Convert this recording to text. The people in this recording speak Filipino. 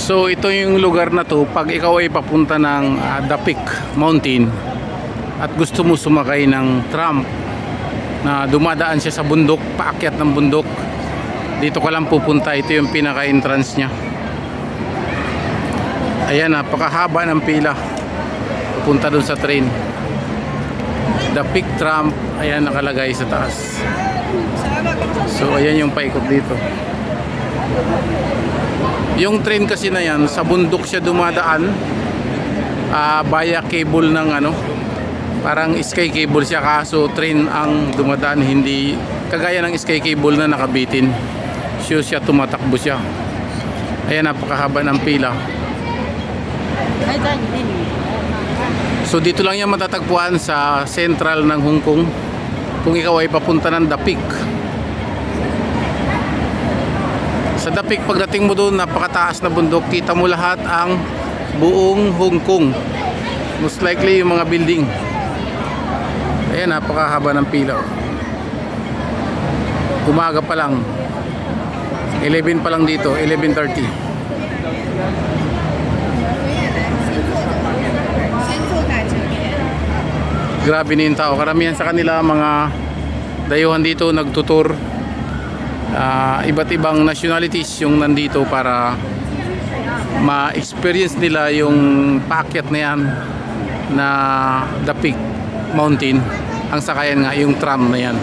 So ito yung lugar na to pag ikaw ay papunta ng Dapik Mountain at gusto mo sumakay ng tram na dumadaan siya sa bundok, paakyat ng bundok, dito ka lang pupunta. Ito yung pinaka entrance nya. Ayan, napakahaba ng pila pupunta dun sa train. Dapik tram, ayan nakalagay sa taas. So ayan yung paikot dito. Yung train kasi na yan, sa bundok siya dumadaan, via cable ng parang sky cable siya, kaso train ang dumadaan, hindi kagaya ng sky cable na nakabitin. So siya tumatakbo siya. Ayan, napakahaba ng pila. So dito lang yan matatagpuan sa sentral ng Hong Kong kung ikaw ay papunta ng Dapik. Sa Dapik, pagdating mo doon, napakataas na bundok, kita mo lahat ang buong Hong Kong, most likely yung mga building. Ayan, napakahaba ng pila. Umaga pa lang, 11 pa lang dito, 11:30. Grabe na yung tao. Karamihan sa kanila mga dayuhan dito nagtutur. Iba't ibang nationalities yung nandito para ma-experience nila yung paakyat na yan na Dapik Mountain. Ang sakayan nga yung tram na yan.